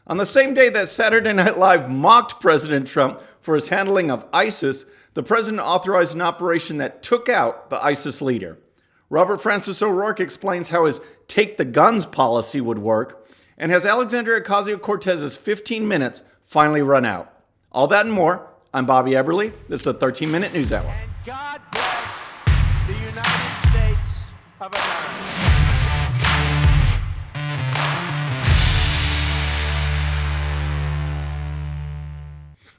On the same day that Saturday Night Live mocked President Trump for his handling of ISIS, the president authorized an operation that took out the ISIS leader. Robert Francis O'Rourke explains how his take the guns policy would work, and has Alexandria Ocasio-Cortez's 15 minutes finally run out. All that and more. I'm Bobby Eberle. This is a 13-minute news hour. And God bless the United States of America.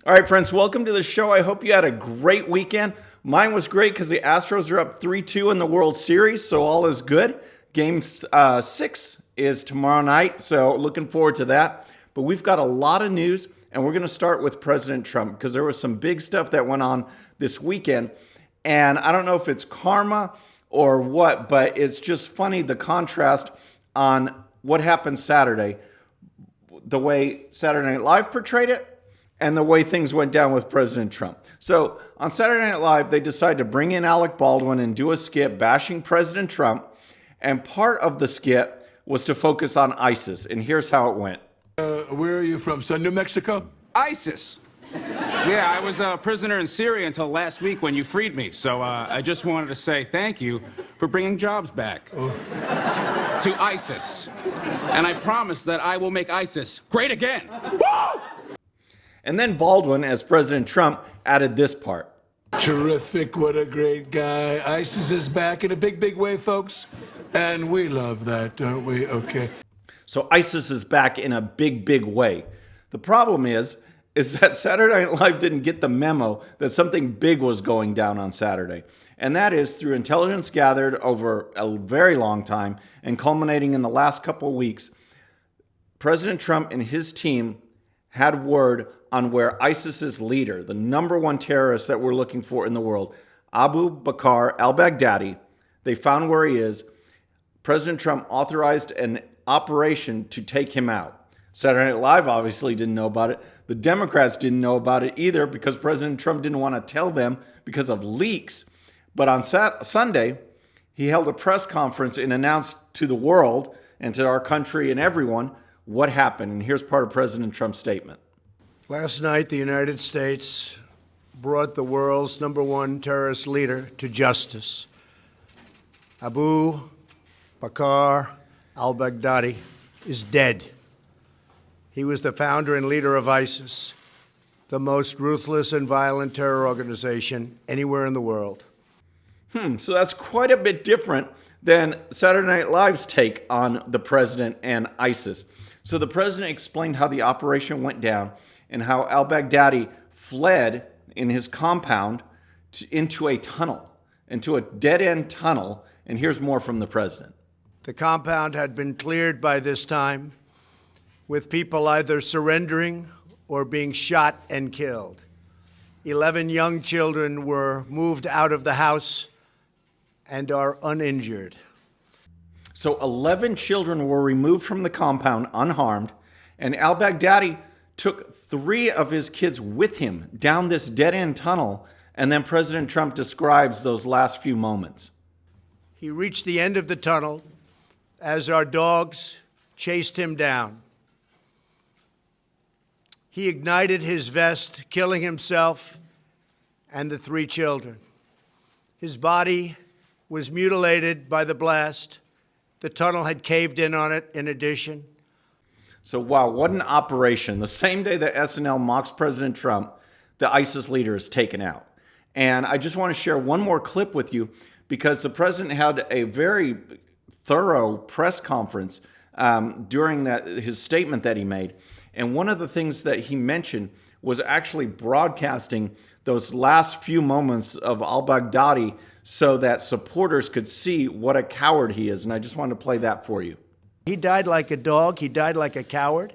All right, friends, welcome to the show. I hope you had a great weekend. Mine was great because the Astros are up 3-2 in the World Series, so all is good. Game 6 is tomorrow night, so looking forward to that. But we've got a lot of news, and we're going to start with President Trump because there was some big stuff that went on this weekend. And I don't know if it's karma or what, but it's just funny, the contrast on what happened Saturday, the way Saturday Night Live portrayed it, and the way things went down with President Trump. So on Saturday Night Live, they decided to bring in Alec Baldwin and do a skit bashing President Trump. And part of the skit was to focus on ISIS. And here's how it went. Where are you from, son? New Mexico? ISIS. Yeah, I was a prisoner in Syria until last week when you freed me. So I just wanted to say thank you for bringing jobs back to ISIS. And I promise that I will make ISIS great again. Woo! And then Baldwin, as President Trump, added this part. Terrific. What a great guy. ISIS is back in a big, big way, folks. And we love that, don't we? Okay. So ISIS is back in a big, big way. The problem is that Saturday Night Live didn't get the memo that something big was going down on Saturday. And that is through intelligence gathered over a very long time and culminating in the last couple of weeks, President Trump and his team had word on where ISIS's leader, the number one terrorist that we're looking for in the world, Abu Bakr al-Baghdadi, they found where he is. President Trump authorized an operation to take him out. Saturday Night Live obviously didn't know about it. The Democrats didn't know about it either because President Trump didn't want to tell them because of leaks. But on Sunday, he held a press conference and announced to the world and to our country and everyone what happened. And here's part of President Trump's statement. Last night, the United States brought the world's number one terrorist leader to justice. Abu Bakr al-Baghdadi is dead. He was the founder and leader of ISIS, the most ruthless and violent terror organization anywhere in the world. So that's quite a bit different than Saturday Night Live's take on the president and ISIS. So the president explained how the operation went down and how al-Baghdadi fled in his compound into a tunnel, into a dead-end tunnel. And here's more from the president. The compound had been cleared by this time, with people either surrendering or being shot and killed. 11 young children were moved out of the house and are uninjured. So 11 children were removed from the compound unharmed, and al-Baghdadi took 3 of his kids with him down this dead-end tunnel, and then President Trump describes those last few moments. He reached the end of the tunnel as our dogs chased him down. He ignited his vest, killing himself and the 3 children. His body was mutilated by the blast. The tunnel had caved in on it in addition. So wow, what an operation. The same day that SNL mocks President Trump, the ISIS leader is taken out. And I just want to share one more clip with you because the president had a very thorough press conference during his statement that he made. And one of the things that he mentioned was actually broadcasting those last few moments of al-Baghdadi so that supporters could see what a coward he is. And I just wanted to play that for you. He died like a dog. He died like a coward.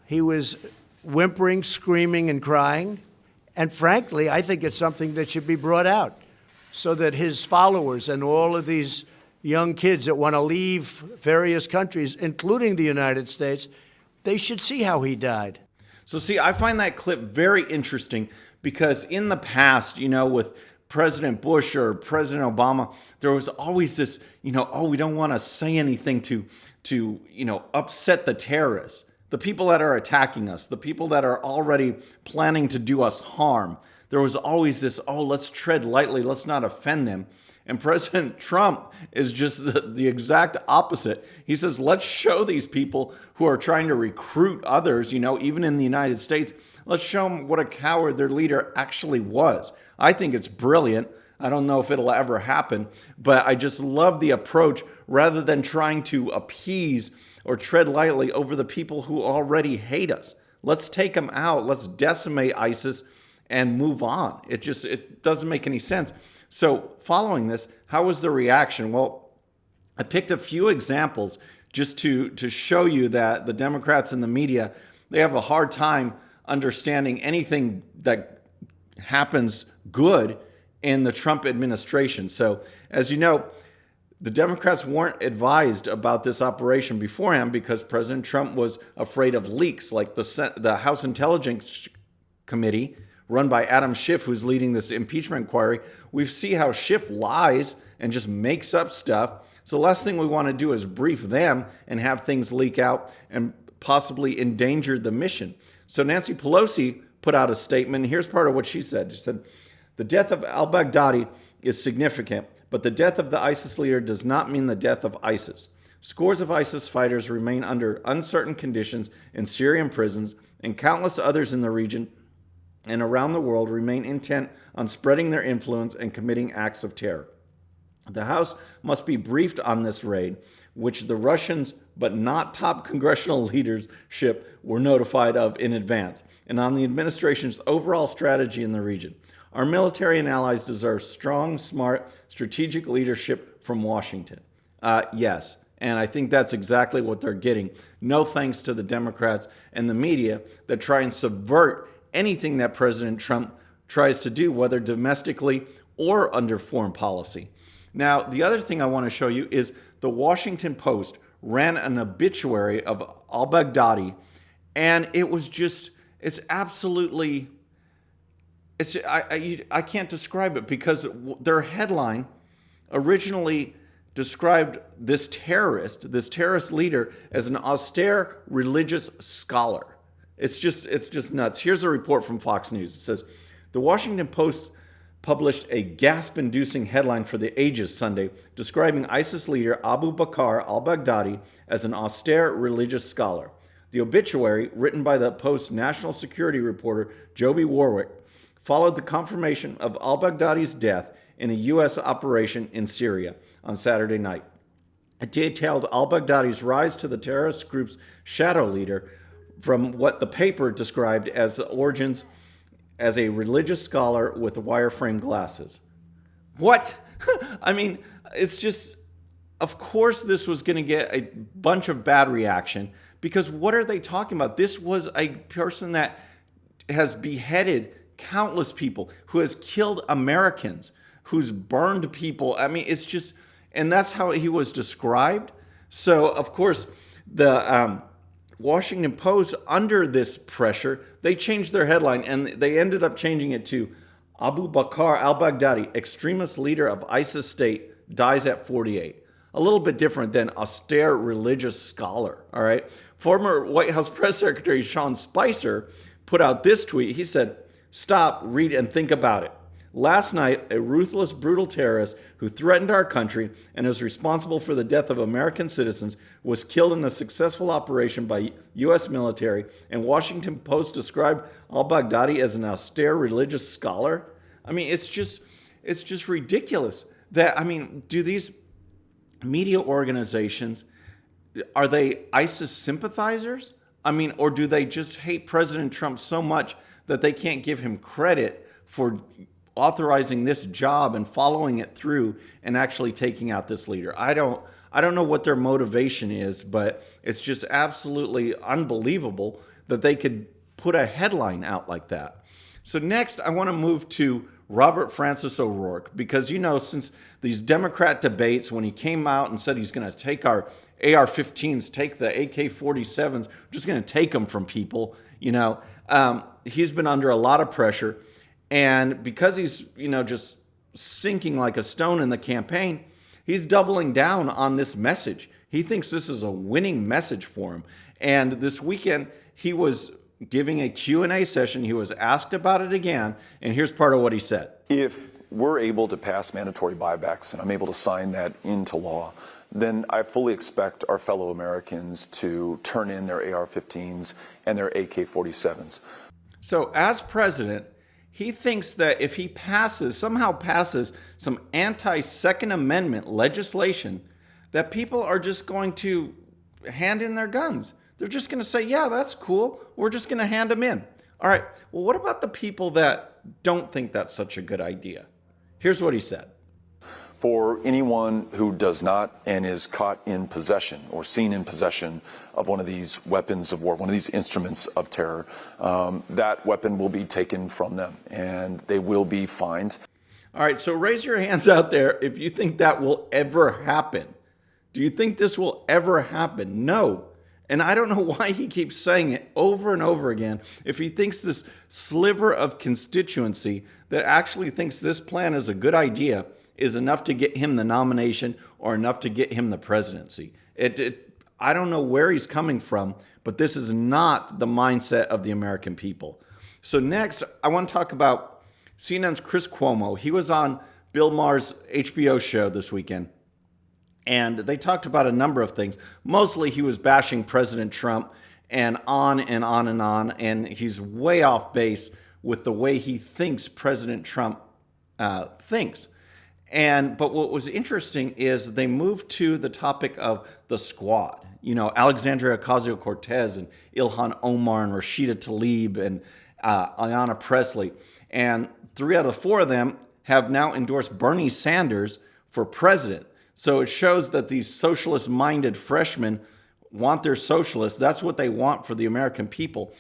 He was whimpering, screaming, and crying. And frankly, I think it's something that should be brought out so that his followers and all of these young kids that want to leave various countries, including the United States, they should see how he died. So see, I find that clip very interesting because in the past, with President Bush or President Obama, there was always this, we don't want to say anything to upset the terrorists. the people that are attacking us, the people that are already planning to do us harm. There was always this, oh, let's tread lightly, let's not offend them. And President Trump is just the exact opposite. He says, let's show these people who are trying to recruit others, even in the United States, let's show them what a coward their leader actually was. I think it's brilliant. I don't know if it'll ever happen, but I just love the approach rather than trying to appease or tread lightly over the people who already hate us. Let's take them out. Let's decimate ISIS and move on. It doesn't make any sense. So following this, how was the reaction? Well, I picked a few examples just to show you that the Democrats and the media, they have a hard time understanding anything that happens good in the Trump administration. So as you know, the Democrats weren't advised about this operation beforehand because President Trump was afraid of leaks, like the House Intelligence Committee run by Adam Schiff, who's leading this impeachment inquiry. We see how Schiff lies and just makes up stuff. So the last thing we want to do is brief them and have things leak out and possibly endanger the mission. So Nancy Pelosi put out a statement. Here's part of what she said. She said, the death of al-Baghdadi is significant, but the death of the ISIS leader does not mean the death of ISIS. Scores of ISIS fighters remain under uncertain conditions in Syrian prisons, and countless others in the region and around the world remain intent on spreading their influence and committing acts of terror. The House must be briefed on this raid, which the Russians, but not top congressional leadership, were notified of in advance, and on the administration's overall strategy in the region. Our military and allies deserve strong, smart, strategic leadership from Washington. Yes, and I think that's exactly what they're getting. No thanks to the Democrats and the media that try and subvert anything that President Trump tries to do, whether domestically or under foreign policy. Now, the other thing I want to show you is the Washington Post ran an obituary of al-Baghdadi, and it was just, I can't describe it because their headline originally described this terrorist leader as an austere religious scholar. It's just nuts. Here's a report from Fox News. It says, the Washington Post published a gasp-inducing headline for The Ages Sunday describing ISIS leader Abu Bakr al-Baghdadi as an austere religious scholar. The obituary, written by the Post's national security reporter Joby Warwick, followed the confirmation of al-Baghdadi's death in a U.S. operation in Syria on Saturday night. It detailed al-Baghdadi's rise to the terrorist group's shadow leader from what the paper described as the origins as a religious scholar with wireframe glasses. What? I mean, it's just, of course this was going to get a bunch of bad reaction because what are they talking about? This was a person that has beheaded countless people, who has killed Americans, who's burned people. I mean, it's just, and that's how he was described. So, of course, the Washington Post, under this pressure, they changed their headline and they ended up changing it to Abu Bakr al-Baghdadi, extremist leader of ISIS state, dies at 48. A little bit different than austere religious scholar, all right? Former White House Press Secretary Sean Spicer put out this tweet. He said, stop, read, and think about it. Last night, a ruthless, brutal terrorist who threatened our country and is responsible for the death of American citizens was killed in a successful operation by U.S. military, and Washington Post described al-Baghdadi as an austere religious scholar. I mean, it's just ridiculous that, I mean, do these media organizations, are they ISIS sympathizers? I mean, or do they just hate President Trump so much that they can't give him credit for authorizing this job and following it through and actually taking out this leader? I don't know what their motivation is, but it's just absolutely unbelievable that they could put a headline out like that. So next, I want to move to Robert Francis O'Rourke, because, you know, since these Democrat debates, when he came out and said he's going to take our AR-15s, take the AK-47s, we're just going to take them from people, you know, he's been under a lot of pressure. And because he's, you know, just sinking like a stone in the campaign, he's doubling down on this message. He thinks this is a winning message for him. And this weekend, he was giving a Q&A session. He was asked about it again, and here's part of what he said. If we're able to pass mandatory buybacks and I'm able to sign that into law, then I fully expect our fellow Americans to turn in their AR-15s and their AK-47s. So as president, he thinks that if he somehow passes some anti-Second Amendment legislation, that people are just going to hand in their guns. They're just going to say, yeah, that's cool. We're just going to hand them in. All right, well, what about the people that don't think that's such a good idea? Here's what he said. For anyone who does not and is caught in possession or seen in possession of one of these weapons of war, one of these instruments of terror, that weapon will be taken from them and they will be fined. All right, so raise your hands out there if you think that will ever happen. Do you think this will ever happen? No. And I don't know why he keeps saying it over and over again. If he thinks this sliver of constituency that actually thinks this plan is a good idea is enough to get him the nomination or enough to get him the presidency. I don't know where he's coming from, but this is not the mindset of the American people. So next, I want to talk about CNN's Chris Cuomo. He was on Bill Maher's HBO show this weekend, and they talked about a number of things. Mostly he was bashing President Trump and on and on and on, and he's way off base with the way he thinks President Trump thinks. But what was interesting is they moved to the topic of the squad. You know, Alexandria Ocasio-Cortez and Ilhan Omar and Rashida Tlaib and Ayanna Pressley. And 3 out of 4 of them have now endorsed Bernie Sanders for president. So it shows that these socialist-minded freshmen want their socialists. That's what they want for the American people.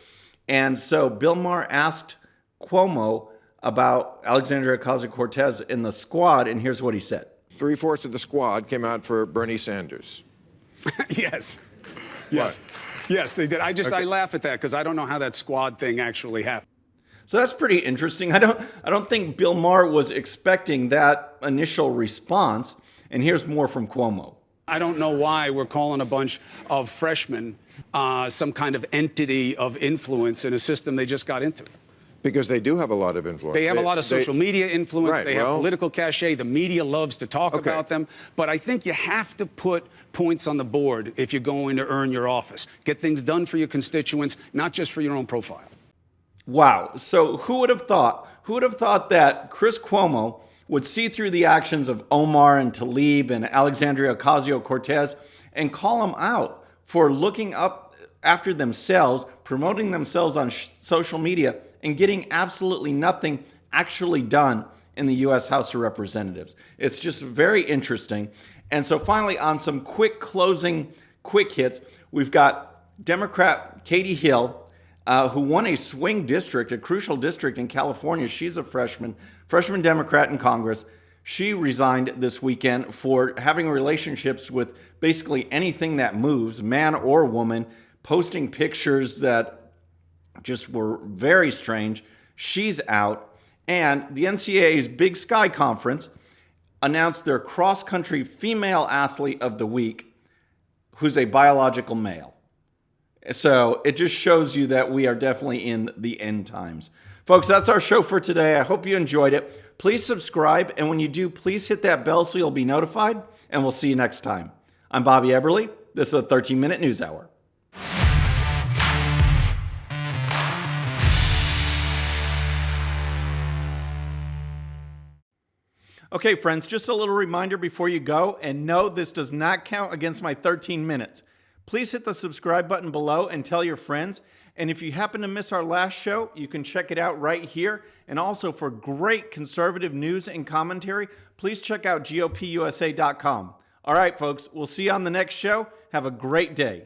And so Bill Maher asked Cuomo about Alexandria Ocasio-Cortez in the squad, and here's what he said. 3/4 of the squad came out for Bernie Sanders. Yes. Yes. Yes, they did. I laugh at that because I don't know how that squad thing actually happened. So that's pretty interesting. I don't think Bill Maher was expecting that initial response. And here's more from Cuomo. I don't know why we're calling a bunch of freshmen some kind of entity of influence in a system they just got into. Because they do have a lot of influence. They have a lot of social media influence. Right, they have political cachet. The media loves to talk about them. But I think you have to put points on the board if you're going to earn your office. Get things done for your constituents, not just for your own profile. Wow. So who would have thought? Who would have thought that Chris Cuomo would see through the actions of Omar and Tlaib and Alexandria Ocasio-Cortez and call them out for looking up after themselves, promoting themselves on social media, and getting absolutely nothing actually done in the U.S. House of Representatives. It's just very interesting. And so finally, on some quick hits, we've got Democrat Katie Hill, who won a swing district, a crucial district in California. She's a freshman Democrat in Congress. She resigned this weekend for having relationships with basically anything that moves, man or woman, posting pictures that just were very strange. She's out. And the NCAA's Big Sky Conference announced their cross-country female athlete of the week, who's a biological male. So it just shows you that we are definitely in the end times. Folks, that's our show for today. I hope you enjoyed it. Please subscribe, and when you do, please hit that bell so you'll be notified, and we'll see you next time. I'm Bobby Eberle. This is a 13-minute news hour. Okay, friends, just a little reminder before you go, and no, this does not count against my 13 minutes. Please hit the subscribe button below and tell your friends. And if you happen to miss our last show, you can check it out right here. And also for great conservative news and commentary, please check out GOPUSA.com. All right, folks, we'll see you on the next show. Have a great day.